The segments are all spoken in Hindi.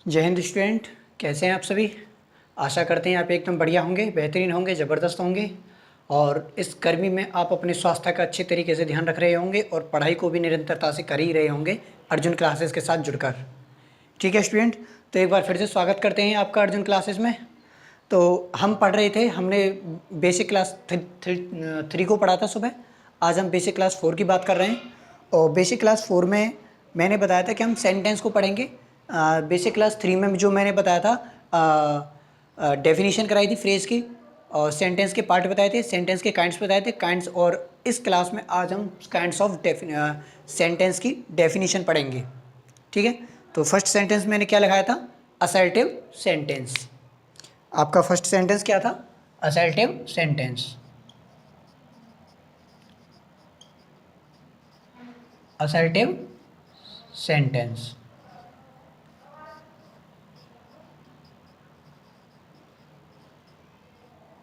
जय हिंद स्टूडेंट, कैसे हैं आप सभी। आशा करते हैं आप एकदम बढ़िया होंगे, बेहतरीन होंगे, ज़बरदस्त होंगे और इस गर्मी में आप अपने स्वास्थ्य का अच्छे तरीके से ध्यान रख रहे होंगे और पढ़ाई को भी निरंतरता से कर ही रहे होंगे अर्जुन क्लासेस के साथ जुड़कर। ठीक है स्टूडेंट, तो एक बार फिर से स्वागत करते हैं आपका अर्जुन क्लासेस में। तो हम पढ़ रहे थे, हमने बेसिक क्लास 3 को पढ़ा था सुबह। आज हम बेसिक क्लास 4 की बात कर रहे हैं और बेसिक क्लास 4 में मैंने बताया था कि हम सेंटेंस को पढ़ेंगे। बेसिक क्लास 3 में जो मैंने बताया था, डेफिनेशन कराई थी फ्रेज की और सेंटेंस के पार्ट बताए थे, सेंटेंस के काइंड्स बताए थे काइंड्स। और इस क्लास में आज हम काइंड्स ऑफ सेंटेंस की डेफिनेशन पढ़ेंगे। ठीक है, तो फर्स्ट सेंटेंस मैंने क्या लगाया था, असर्टिव सेंटेंस। आपका फर्स्ट सेंटेंस क्या था, असर्टिव सेंटेंस। असर्टिव सेंटेंस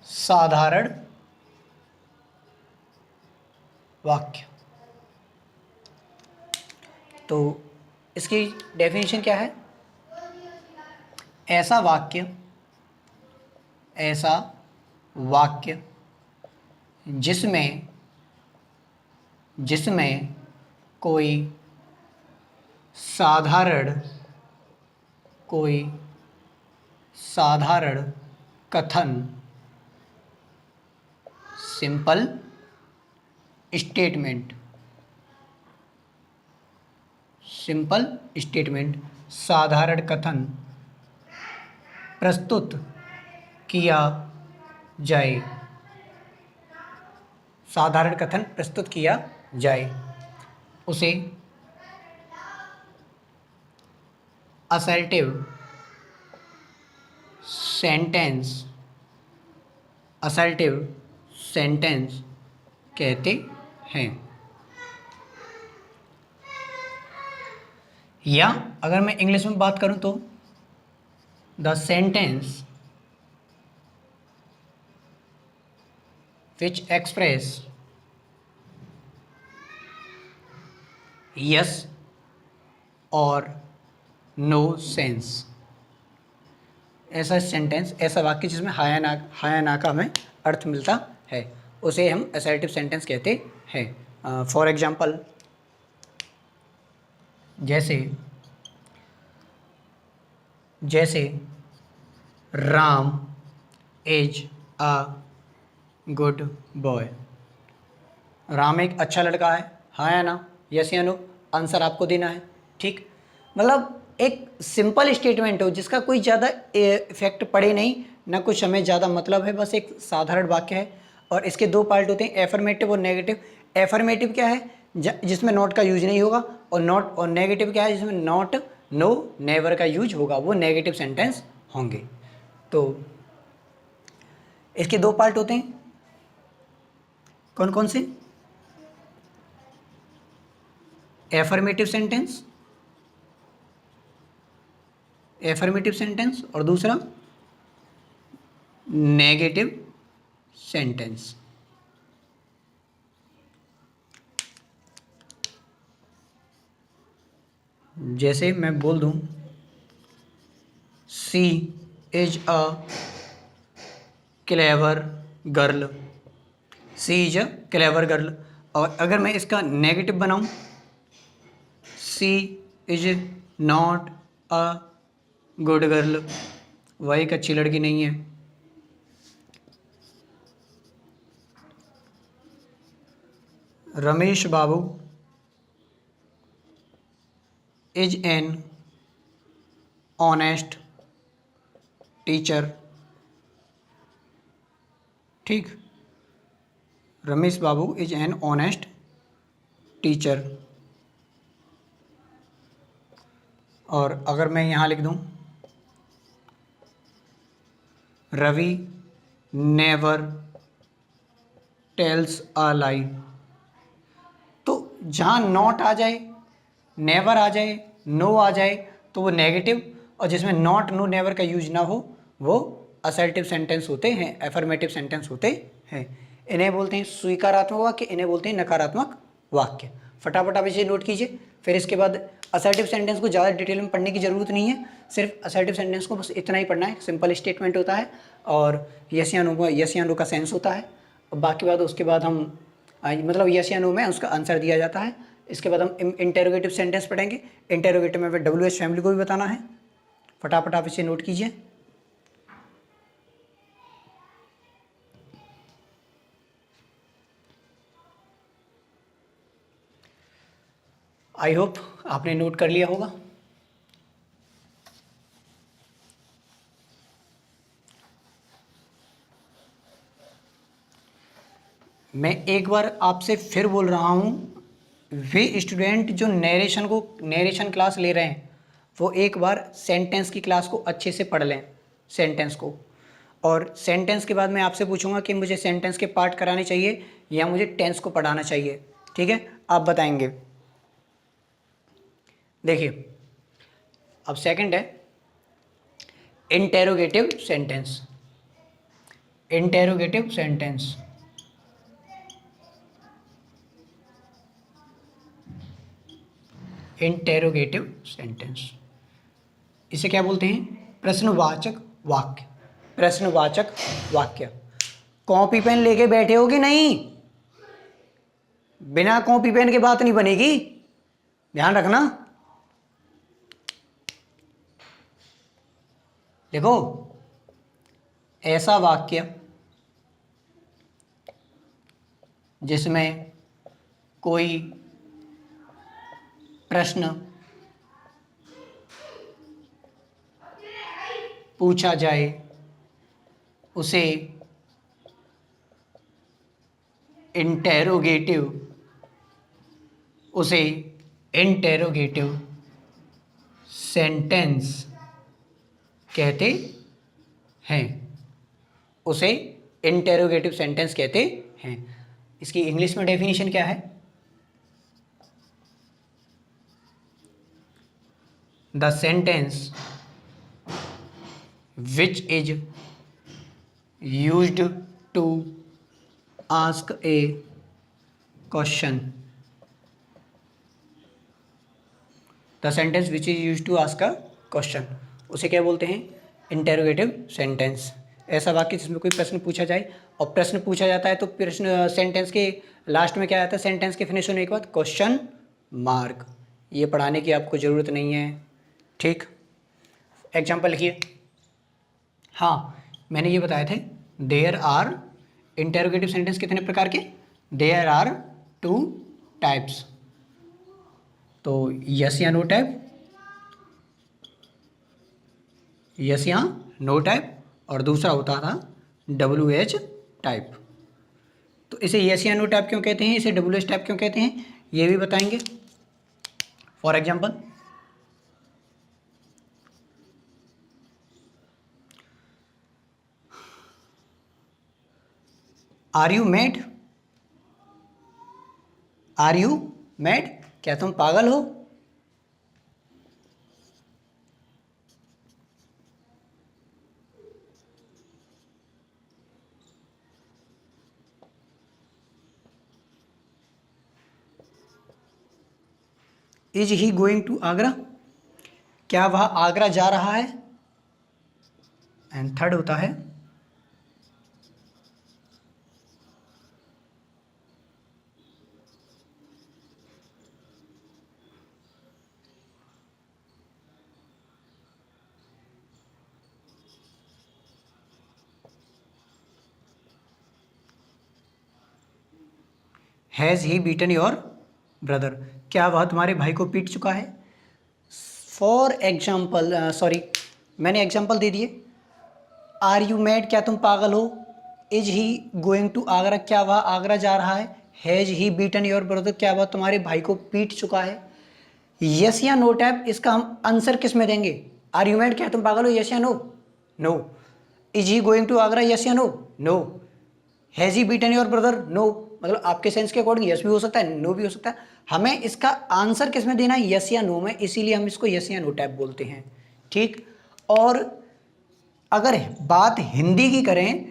साधारण वाक्य। तो इसकी डेफिनेशन क्या है, ऐसा वाक्य जिसमें कोई साधारण कथन, सिंपल स्टेटमेंट, साधारण कथन प्रस्तुत किया जाए, उसे असर्टिव सेंटेंस कहते हैं। या अगर मैं इंग्लिश में बात करूं तो the sentence which express yes or no sense। ऐसा सेंटेंस, ऐसा वाक्य जिसमें हाँ या ना का हमें अर्थ मिलता है, उसे हम असर्टिव सेंटेंस कहते हैं। फॉर एग्जाम्पल, जैसे Ram is a good boy. Ram एक अच्छा लड़का है, हाँ या ना, यस या नो, आंसर आपको देना है। ठीक, मतलब एक सिंपल स्टेटमेंट हो जिसका कोई ज़्यादा इफेक्ट पड़े नहीं, ना कुछ हमें ज़्यादा मतलब है, बस एक साधारण वाक्य है। और इसके दो पार्ट होते हैं, एफर्मेटिव और नेगेटिव। एफर्मेटिव क्या है, जिसमें नॉट का यूज नहीं होगा, और नेगेटिव क्या है, जिसमें नॉट, नो, नेवर का यूज होगा, वो नेगेटिव सेंटेंस होंगे। तो इसके दो पार्ट होते हैं, कौन कौन से, एफर्मेटिव सेंटेंस और दूसरा नेगेटिव सेंटेंस। जैसे मैं बोल दूं she is a clever girl, she is a clever girl, और अगर मैं इसका नेगेटिव बनाऊं, she is not a good girl, वह एक अच्छी लड़की नहीं है। Ramesh Babu is an honest teacher. ठीक, Ramesh Babu is an honest teacher. और अगर मैं यहाँ लिख दूँ Ravi never tells a lie, तो जहाँ नॉट आ जाए, नेवर आ जाए, नो आ जाए तो वो नेगेटिव, और जिसमें नॉट, नो, नेवर का यूज ना हो वो असर्टिव सेंटेंस होते हैं, एफर्मेटिव सेंटेंस होते हैं। इन्हें बोलते हैं स्वीकारात्मक वाक्य, इन्हें बोलते हैं नकारात्मक वाक्य। फटाफट आप इसे नोट कीजिए, फिर इसके बाद असर्टिव सेंटेंस को ज़्यादा डिटेल में पढ़ने की ज़रूरत नहीं है, सिर्फ असर्टिव सेंटेंस को बस इतना ही पढ़ना है। सिंपल स्टेटमेंट होता है और यस या नो का सेंस होता है। और बाकी बात उसके बाद हम मतलब यस या नो में उसका आंसर दिया जाता है। इसके बाद हम इंटेरोगेटिव सेंटेंस पढ़ेंगे। इंटेरोगेटिव में WH फैमिली को भी बताना है। फटाफट आप इसे नोट कीजिए। आई होप आपने नोट कर लिया होगा। मैं एक बार आपसे फिर बोल रहा हूँ, वे स्टूडेंट जो नरेशन क्लास ले रहे हैं वो एक बार सेंटेंस की क्लास को अच्छे से पढ़ लें, सेंटेंस को। और सेंटेंस के बाद मैं आपसे पूछूंगा कि मुझे सेंटेंस के पार्ट कराने चाहिए या मुझे टेंस को पढ़ाना चाहिए, ठीक है? आप बताएंगे। देखिए अब सेकंड है interrogative sentence. Interrogative sentence interrogative sentence इसे क्या बोलते हैं? प्रश्नवाचक वाक्य। प्रश्नवाचक वाक्य। कॉपी पेन लेके बैठे हो कि नहीं? बिना कॉपी पेन के बात नहीं बनेगी, ध्यान रखना। देखो ऐसा वाक्य जिसमें कोई प्रश्न पूछा जाए उसे इंटेरोगेटिव सेंटेंस कहते हैं। उसे इंटेरोगेटिव सेंटेंस कहते हैं। इसकी इंग्लिश में डेफिनेशन क्या है? The sentence which is used to ask a question. The sentence which is used to ask a question. उसे क्या बोलते हैं? Interrogative sentence. ऐसा वाक्य जिसमें कोई प्रश्न पूछा जाए और प्रश्न पूछा जाता है तो प्रश्न सेंटेंस के लास्ट में क्या आता है? सेंटेंस के फिनिश होने के बाद क्वेश्चन मार्क। ये पढ़ाने की आपको ज़रूरत नहीं है, ठीक? एग्जाम्पल लिखिए। हाँ, मैंने ये बताए थे देयर आर इंटेरोगेटिव सेंटेंस कितने प्रकार के? There are 2 types. तो यस या नो टाइप, यस या नो टाइप, और दूसरा होता था WH टाइप। तो इसे यस या नो टाइप क्यों कहते हैं, इसे WH टाइप क्यों कहते हैं, ये भी बताएंगे। For example, are you mad? Are you mad? क्या तुम पागल हो? Is he going to Agra? क्या वह आगरा जा रहा है? एंड थर्ड होता है has he beaten your brother? क्या वह तुम्हारे भाई को पीट चुका है? फॉर एग्जाम्पल, सॉरी मैंने एग्जाम्पल दे दिए। Are you mad? क्या तुम पागल हो? Is he going to Agra? क्या वह आगरा जा रहा है? Has he beaten your brother? क्या वह तुम्हारे भाई को पीट चुका है? यस या नो टाइप, इसका हम आंसर किस में देंगे? Are you mad? क्या तुम पागल हो? यस या no? No. Is he going to Agra? Yes या no? No. Has he beaten your brother? No. मतलब आपके सेंस के अकॉर्डिंग यस भी हो सकता है, नो भी हो सकता है। हमें इसका आंसर किस में देना है? यस या नो में, इसीलिए हम इसको यस या नो टाइप बोलते हैं, ठीक? और अगर बात हिंदी की करें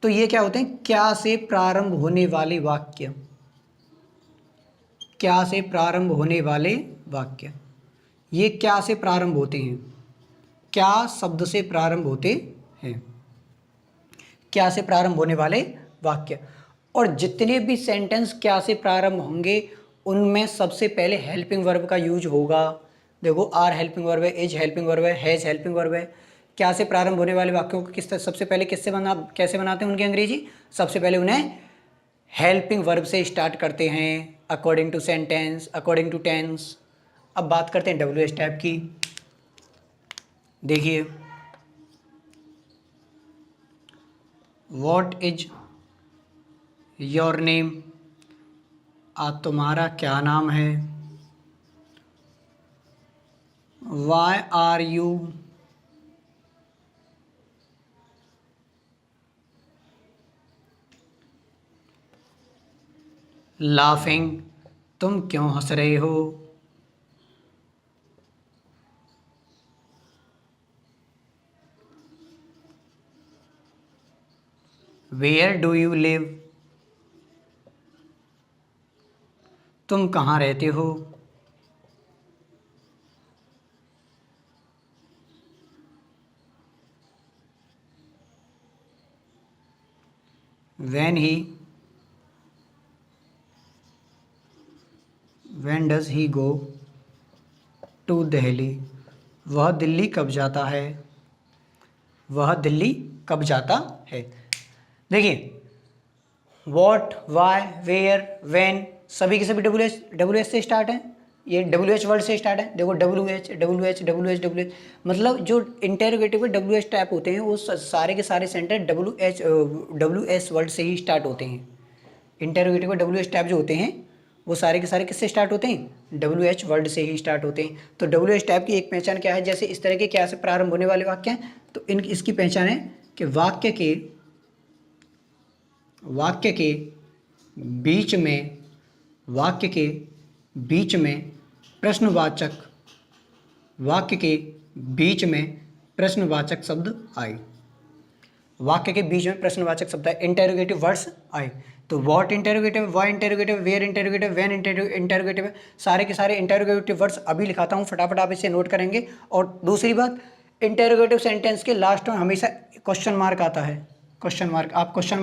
तो ये क्या होते हैं? क्या से प्रारंभ होने वाले वाक्य। क्या से प्रारंभ होने वाले वाक्य। ये क्या से प्रारंभ होते हैं? क्या शब्द से प्रारंभ होते हैं? क्या से प्रारंभ होने वाले वाक्य। और जितने भी सेंटेंस क्या से प्रारंभ होंगे उनमें सबसे पहले हेल्पिंग वर्ब का यूज होगा। देखो, आर हेल्पिंग वर्ब है, इज हेल्पिंग वर्ब है, हैज हेल्पिंग वर्ब है। क्या से प्रारंभ होने वाले वाक्यों को सबसे पहले कैसे बनाते हैं उनकी अंग्रेजी? सबसे पहले उन्हें हेल्पिंग वर्ब से स्टार्ट करते हैं, according to sentence, according to tense. अब बात करते हैं WH टाइप की। देखिए, व्हाट इज योर नेम? आज तुम्हारा क्या नाम है? Why are you laughing? तुम क्यों हंस रहे हो? Where do you live? तुम कहाँ रहते हो? when does he go to Delhi? वह दिल्ली कब जाता है? वह दिल्ली कब जाता है? देखिए, वॉट, वाई, वेयर, वेन सभी के सभी डब्ल्यू एच से स्टार्ट हैं। ये WH वर्ड से स्टार्ट है। देखो, WH मतलब जो इंटेरोगेटिव के WH टाइप होते हैं वो सारे के सारे सेंटेंस WS वर्ड से ही स्टार्ट होते हैं। इंटेरोगेटिव के WH टाइप जो होते हैं वो सारे के सारे किससे स्टार्ट होते हैं? WH वर्ड से ही स्टार्ट होते हैं। तो WH टाइप की एक पहचान क्या है? जैसे इस तरह के क्या से प्रारंभ होने वाले वाक्य हैं तो इसकी पहचान है कि वाक्य के बीच में प्रश्नवाचक शब्द आए। वाक्य के बीच में प्रश्नवाचक शब्द आए, इंटेरोगेटिव वर्ड्स आए। तो what interrogative, why interrogative, where interrogative, when interrogative, सारे के सारे इंटेरोगेटिव वर्ड्स अभी लिखाता हूँ, फटाफट आप इसे नोट करेंगे। और दूसरी बात, इंटेरोगेटिव सेंटेंस के लास्ट में हमेशा क्वेश्चन मार्क आता है। क्वेश्चन मार्क, आप क्वेश्चन